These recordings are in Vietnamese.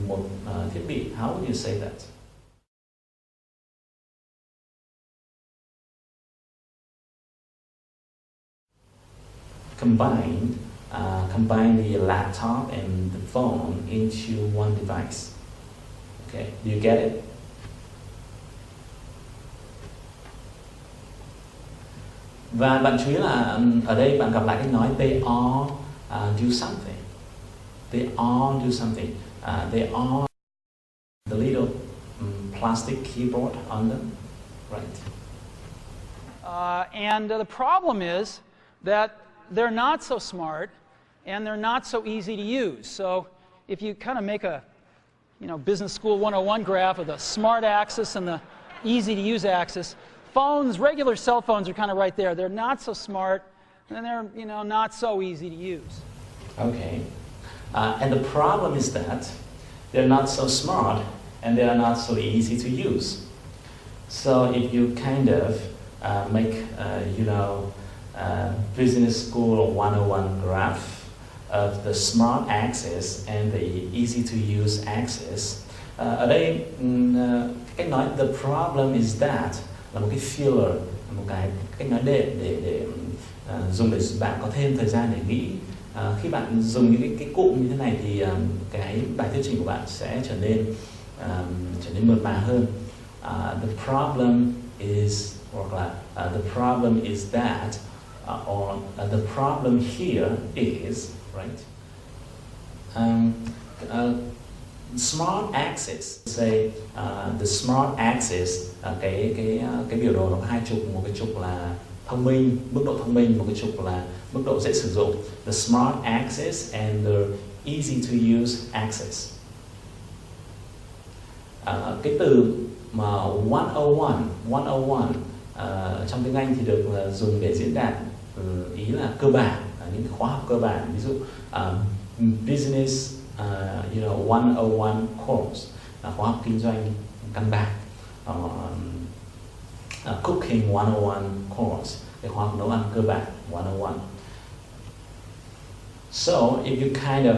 một thiết bị. How would you say that? Combine the laptop and the phone into one device. Okay, do you get it? Và bạn chú ý là ở đây bạn gặp lại cái nói they all do something. They all do something. They all the little plastic keyboard on them, right? And the problem is that they're not so smart and they're not so easy to use. So if you kind of make a Business School 101 graph of the smart axis and the easy to use axis, phones, regular cell phones are kind of right there. They're not so smart and they're not so easy to use. Okay. And the problem is that they're not so smart and they are not so easy to use. So if you kind of make Business School 101 graph of the smart axis and the easy to use axis. Ở đây cách nói the problem is that là một cái filler, một cái cách nói để dùng để bạn có thêm thời gian để nghĩ. Khi bạn dùng những cái cụm như thế này thì cái bài thuyết trình của bạn sẽ trở nên mượt mà hơn. The problem is hoặc là the problem is that or the problem here is, right? Smart axis, say the smart axis, cái biểu đồ nó có hai trục, một cái trục là thông minh, mức độ thông minh, một cái trục là mức độ dễ sử dụng. The smart axis and the easy to use axis. Cái từ mà 101 trong tiếng Anh thì được dùng để diễn đạt ý là cơ bản, những khóa học cơ bản, ví dụ business 101 course là khóa học kinh doanh căn bản, cooking 101 course cái khóa học nấu ăn cơ bản 101. So if you kind of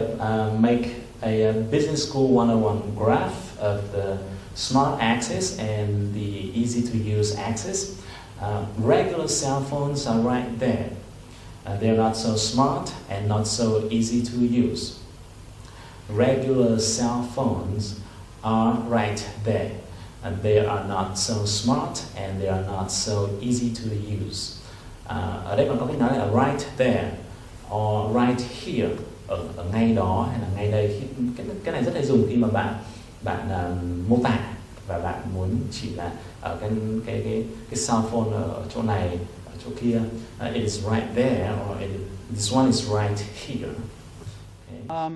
make a Business School 101 graph of the smart axis and the easy to use axis, regular cell phones are right there. They're not so smart and not so easy to use. Regular cell phones are right there. They are not so smart and they are not so easy to use. Ở đây bạn có cách nói là right there or right here, ở ngay đó hay là ngay đây. Cái này rất hay dùng khi mà bạn mô tả và bạn muốn chỉ là ở cái cell phone ở chỗ này, ở chỗ kia. It is right there or this one is right here. Okay.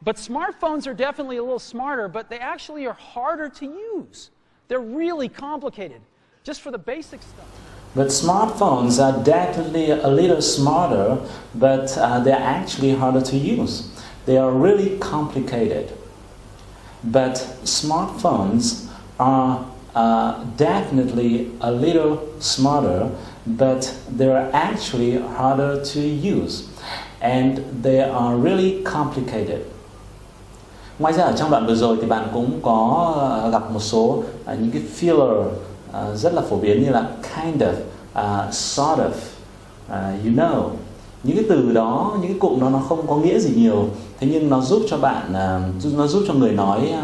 But smartphones are definitely a little smarter, but they actually are harder to use. They're really complicated, just for the basic stuff. But smartphones are definitely a little smarter, but they're actually harder to use. They are really complicated. But smartphones are definitely a little smarter, but they're actually harder to use. And they are really complicated. Ngoài ra ở trong đoạn vừa rồi thì bạn cũng có gặp một số những cái filler rất là phổ biến như là kind of, sort of, những cái từ đó, những cái cụm đó nó không có nghĩa gì nhiều, thế nhưng nó giúp cho bạn, nó giúp cho người nói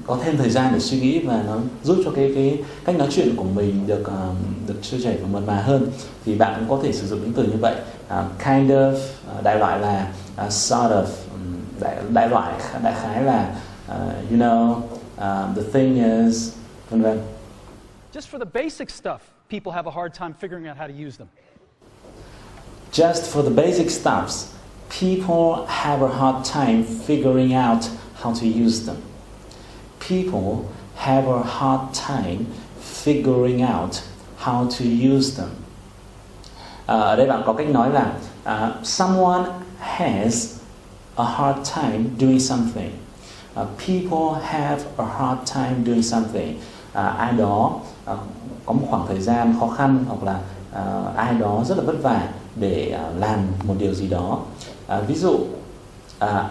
có thêm thời gian để suy nghĩ và nó giúp cho cái cách nói chuyện của mình được trôi chảy và mượt mà hơn. Thì bạn cũng có thể sử dụng những từ như vậy, kind of, đại loại là sort of, đại loại đại khái là the thing is, vân vân. Just for the basic stuff, people have a hard time figuring out how to use them. Just for the basic stuffs, people have a hard time figuring out how to use them. People have a hard time figuring out how to use them. Ở đây bạn có cách nói là someone has a hard time doing something. People have a hard time doing something. Ai đó có một khoảng thời gian khó khăn, hoặc là ai đó rất là vất vả để làm một điều gì đó. Ví dụ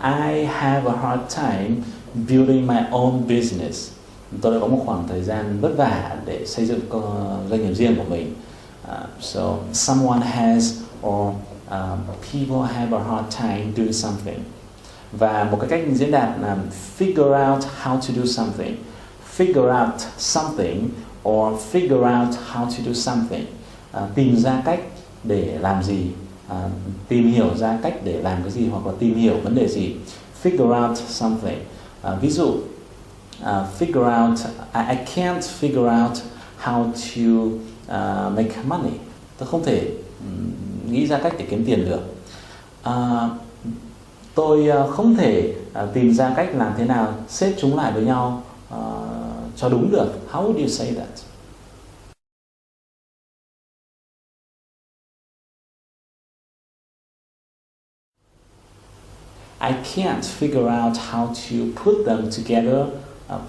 I have a hard time building my own business. Tôi đã có một khoảng thời gian vất vả để xây dựng doanh nghiệp riêng của mình. So someone has or people have a hard time doing something. Và một cái cách diễn đạt là figure out how to do something. Figure out something or figure out how to do something. Tìm ra cách để làm gì, tìm hiểu ra cách để làm cái gì hoặc là tìm hiểu vấn đề gì. Figure out something. Ví dụ figure out, I can't figure out how to make money. Tôi không thể nghĩ ra cách để kiếm tiền được. Tôi không thể tìm ra cách làm thế nào xếp chúng lại với nhau cho đúng được. How would you say that? I can't figure out how to put them together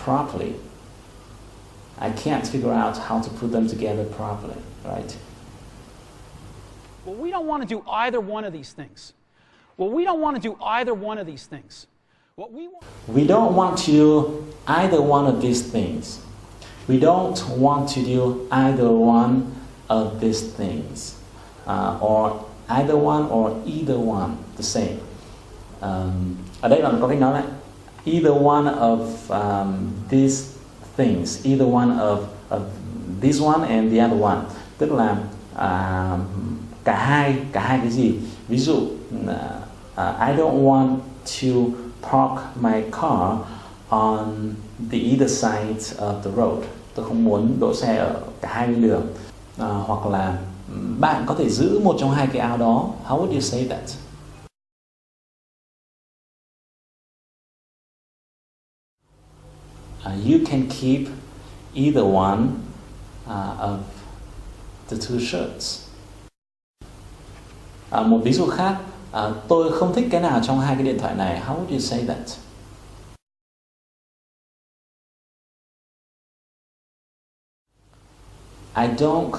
properly. I can't figure out how to put them together properly, right? Well, we don't want to do either one of these things. Well, we don't want to do either one of these things. What we want... We don't want to do either one of these things. We don't want to do either one of these things. Or either one or either one, the same. Ở đây là có cách nói lại. Either one of these things. Either one of this one and the other one. Tức là cả hai cái gì. Ví dụ I don't want to park my car on the either side of the road. Tôi không muốn đỗ xe ở cả hai bên đường. Hoặc là bạn có thể giữ một trong hai cái áo đó. How would you say that? You can keep either one of the two shirts. Một ví dụ khác, tôi không thích cái nào trong hai cái điện thoại này. How would you say that? I don't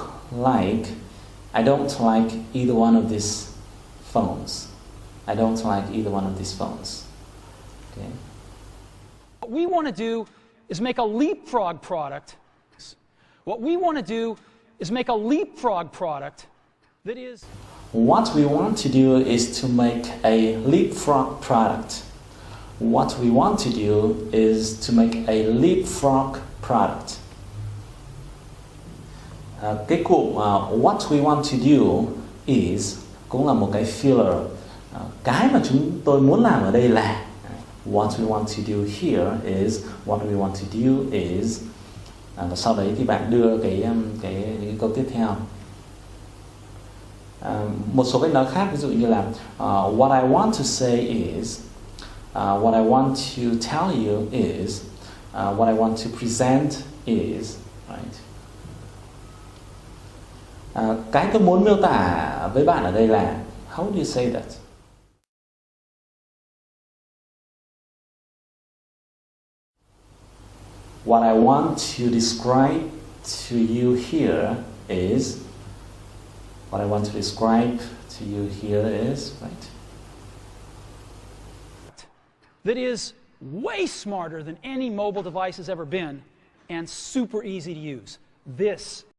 like either one of these phones. I don't like either one of these phones. Okay. What we want to do is make a leapfrog product. What we want to do is make a leapfrog product that is... What we want to do is to make a leapfrog product. What we want to do is to make a leapfrog product. Cái cụm what we want to do is cũng là một cái filler. Cái mà chúng tôi muốn làm ở đây là what we want to do here is, what we want to do is, và sau đấy thì bạn đưa cái câu tiếp theo. Một số cách nói khác, ví dụ như là what I want to say is, what I want to tell you is, what I want to present is, right? Cái tôi muốn miêu tả với bạn ở đây là, how would you say that? What I want to describe to you here is, what I want to describe to you here is, right? That is way smarter than any mobile device has ever been and super easy to use. This